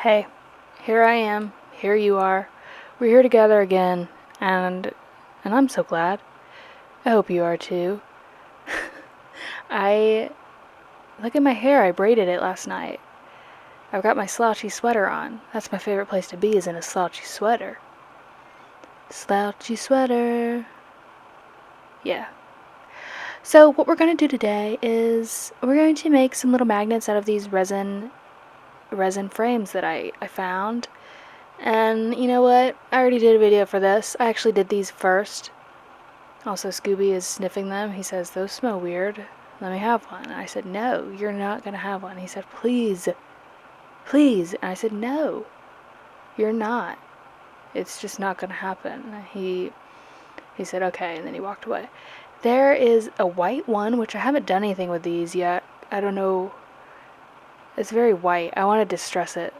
Hey, here I am. Here you are. We're here together again, and I'm so glad. I hope you are too. I look at my hair. I braided it last night. I've got my slouchy sweater on. That's my favorite place to be, is in a slouchy sweater. Slouchy sweater. Yeah. So what we're going to do today is we're going to make some little magnets out of these resin frames that I found. And you know what? I already did a video for this. I actually did these first. Also, Scooby is sniffing them. He says, "Those smell weird. Let me have one." And I said, "No, you're not going to have one." He said, "Please, please." And I said, "No, you're not. It's just not going to happen." He said, "Okay," and then he walked away. There is a white one, which I haven't done anything with these yet. I don't know. It's very white. I want to distress it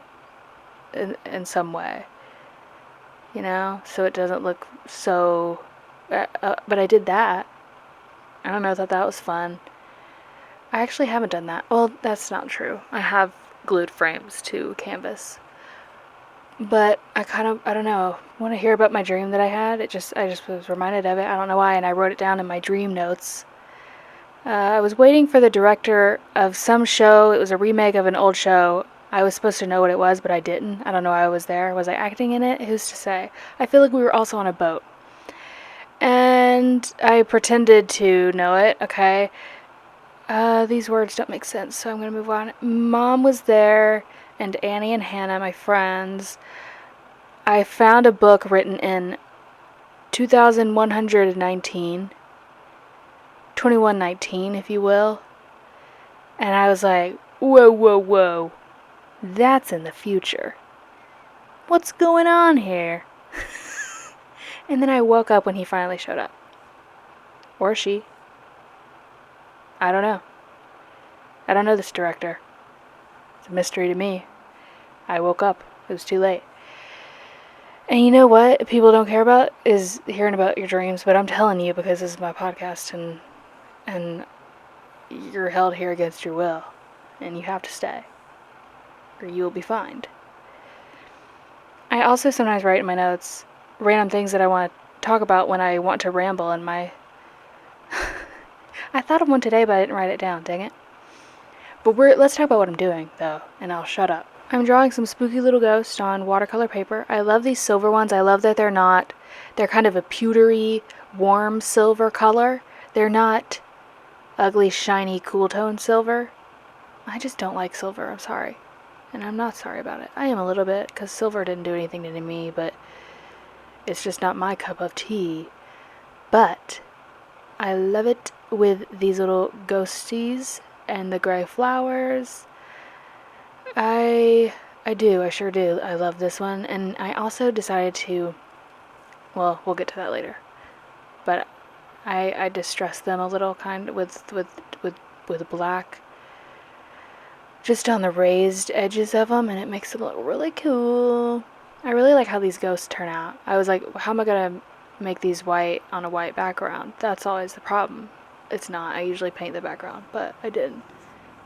in some way, so it doesn't look so... but I did that. I don't know, I thought that was fun. I actually haven't done that. Well, that's not true. I have glued frames to canvas. But I don't know. Want to hear about my dream that I had? I just was reminded of it. I don't know why, and I wrote it down in my dream notes. I was waiting for the director of some show. It was a remake of an old show. I was supposed to know what it was, but I didn't. I don't know why I was there. Was I acting in it? Who's to say? I feel like we were also on a boat. And I pretended to know it, okay? These words don't make sense, so I'm going to move on. Mom was there, and Annie and Hannah, my friends. I found a book written in 2119, 2119, if you will. And I was like, whoa, whoa, whoa. That's in the future. What's going on here? And then I woke up when he finally showed up. Or she. I don't know. I don't know this director. It's a mystery to me. I woke up. It was too late. And you know what people don't care about is hearing about your dreams, but I'm telling you because this is my podcast, and you're held here against your will, and you have to stay, or you will be fined. I also sometimes write in my notes random things that I want to talk about when I want to ramble in my... I thought of one today, but I didn't write it down, dang it. But let's talk about what I'm doing, though, and I'll shut up. I'm drawing some spooky little ghosts on watercolor paper. I love these silver ones. I love that they're kind of a pewtery, warm silver color. They're not ugly, shiny, cool tone silver. I just don't like silver, I'm sorry. And I'm not sorry about it. I am a little bit, because silver didn't do anything to me, but it's just not my cup of tea. But I love it with these little ghosties and the gray flowers. I sure do. I love this one, and I also decided to, well, we'll get to that later, but I distressed them a little, kind of with black, just on the raised edges of them, and it makes them look really cool. I really like how these ghosts turn out. I was like, how am I gonna make these white on a white background? That's always the problem. It's not. I usually paint the background, but I didn't.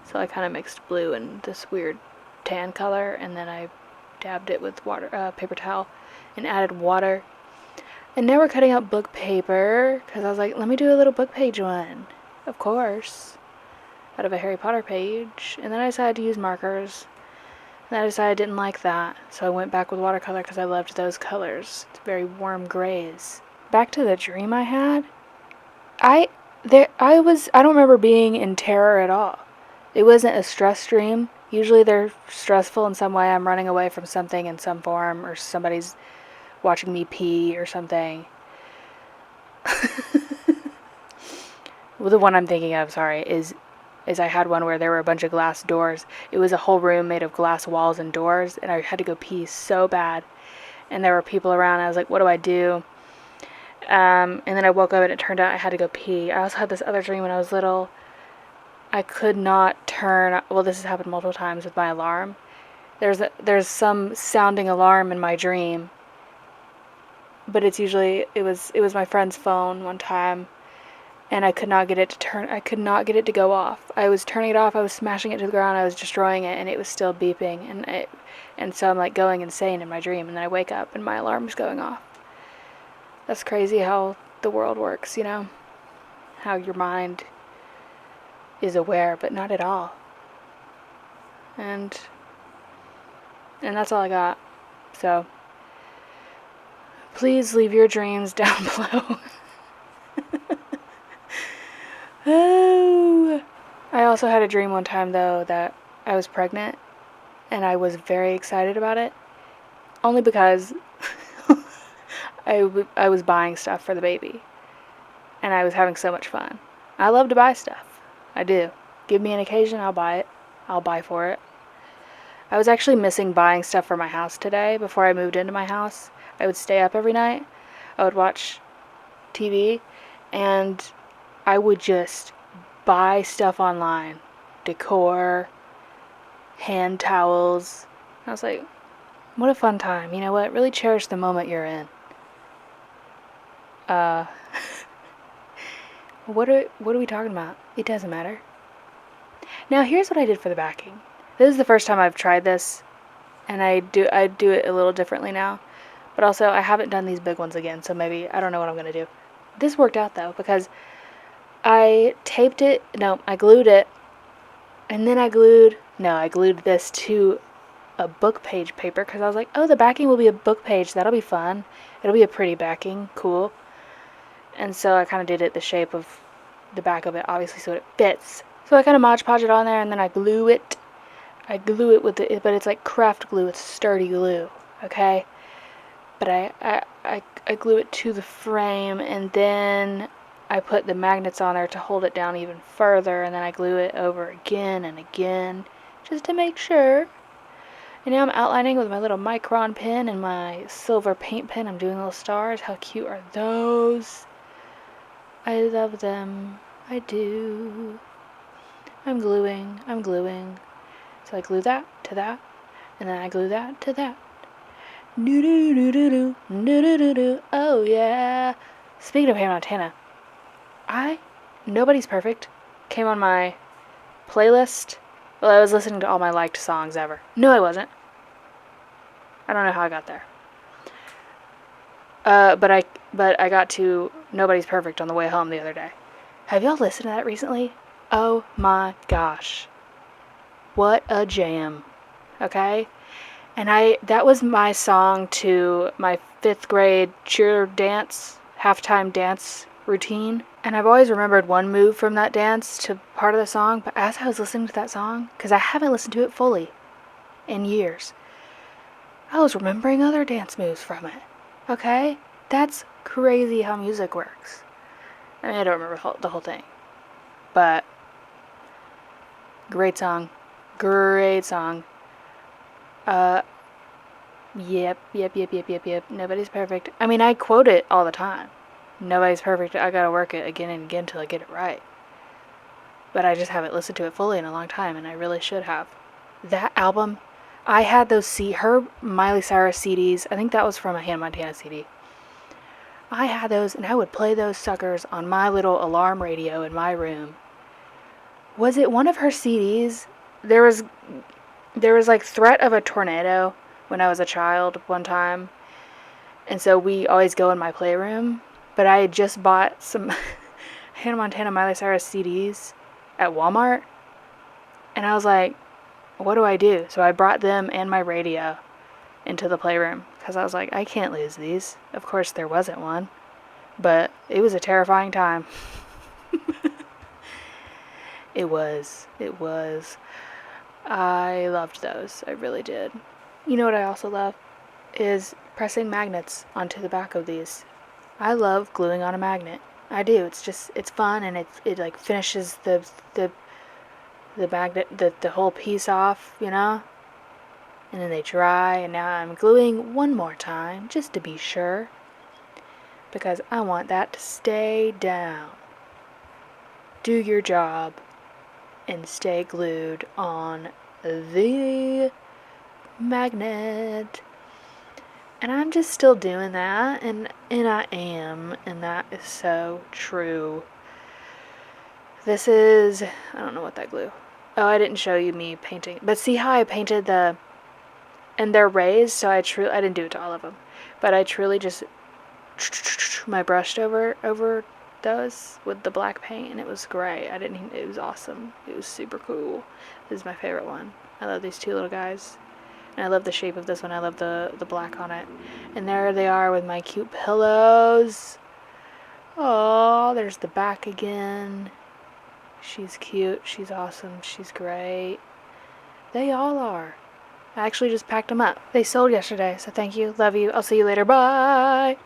So I kind of mixed blue and this weird tan color, and then I dabbed it with paper towel and added water. And now we're cutting out book paper, because I was like, let me do a little book page one, of course, out of a Harry Potter page. And then I decided to use markers, and I decided I didn't like that, so I went back with watercolor because I loved those colors. It's very warm grays. Back to the dream I had. I don't remember being in terror at all. It wasn't a stress dream. Usually they're stressful in some way. I'm running away from something in some form, or somebody's watching me pee or something. Well, the one I'm thinking of, sorry, is I had one where there were a bunch of glass doors. It was a whole room made of glass walls and doors, and I had to go pee so bad. And there were people around, and I was like, what do I do? And then I woke up, and it turned out I had to go pee. I also had this other dream when I was little. I could not turn... Well, this has happened multiple times with my alarm. There's some sounding alarm in my dream, but it's usually... It was my friend's phone one time, and I could not get it to go off. I was turning it off, I was smashing it to the ground, I was destroying it, and it was still beeping, and so I'm like going insane in my dream, and then I wake up and my alarm's going off. That's crazy how the world works, you know? How your mind is aware, but not at all. And that's all I got. So, please leave your dreams down below. Oh. I also had a dream one time, though, that I was pregnant, and I was very excited about it. Only because I was buying stuff for the baby, and I was having so much fun. I love to buy stuff. I do. Give me an occasion, I'll buy it. I'll buy for it. I was actually missing buying stuff for my house today. Before I moved into my house, I would stay up every night. I would watch TV, and I would just buy stuff online. Decor, hand towels. I was like, what a fun time. You know what? Really cherish the moment you're in. What are we talking about? It doesn't matter. Now here's what I did for the backing. This is the first time I've tried this, and I do it a little differently now. But also, I haven't done these big ones again, so maybe I don't know what I'm gonna do. This worked out though, because I glued it, and then I glued this to a book page paper, because I was like, oh, the backing will be a book page, that'll be fun. It'll be a pretty backing, cool. And so I kind of did it the shape of the back of it, obviously, so it fits. So I kind of Mod Podge it on there, and then I glue it. But it's like craft glue, it's sturdy glue, okay? But I glue it to the frame, and then I put the magnets on there to hold it down even further, and then I glue it over again and again, just to make sure. And now I'm outlining with my little micron pen and my silver paint pen. I'm doing little stars. How cute are those? I love them. I do. I'm gluing. So I glue that to that, and then I glue that to that. Oh yeah. Speaking of Hannah Montana, Nobody's Perfect came on my playlist. Well, I was listening to all my liked songs ever. No, I wasn't. I don't know how I got there. But I got to Nobody's Perfect on the way home the other day. Have y'all listened to that recently? Oh my gosh. What a jam. Okay? And that was my song to my 5th grade cheer dance, halftime dance routine. And I've always remembered one move from that dance to part of the song, but as I was listening to that song, because I haven't listened to it fully in years, I was remembering other dance moves from it. Okay? That's crazy how music works. I mean, I don't remember the whole thing. But, great song. Great song. Yep. Nobody's Perfect. I mean, I quote it all the time. Nobody's Perfect. I gotta work it again and again till I get it right. But I just haven't listened to it fully in a long time, and I really should have. That album, I had her Miley Cyrus CDs. I think that was from a Hannah Montana CD. I had those, and I would play those suckers on my little alarm radio in my room. Was it one of her CDs? There was like threat of a tornado when I was a child one time, and so we always go in my playroom. But I had just bought some Hannah Montana Miley Cyrus CDs at Walmart, and I was like, what do I do? So I brought them and my radio into the playroom, because I was like, I can't lose these. Of course there wasn't one, but it was a terrifying time. It was. I loved those. I really did. You know what I also love? Is pressing magnets onto the back of these. I love gluing on a magnet. I do. It's fun, and it like finishes the magnet, the whole piece off, you know? And then they dry, and now I'm gluing one more time, just to be sure, because I want that to stay down. Do your job and stay glued on the magnet. And I'm just still doing that, and I am, and that is so true. This is, I don't know what that glue. Oh, I didn't show you me painting. But see how I painted and they're raised, so I didn't do it to all of them. But I truly just my brushed over those with the black paint, and it was great. It was awesome. It was super cool. This is my favorite one. I love these two little guys. And I love the shape of this one. I love the black on it. And there they are with my cute pillows. Oh, there's the back again. She's cute. She's awesome. She's great. They all are. I actually just packed them up. They sold yesterday, so thank you. Love you. I'll see you later. Bye.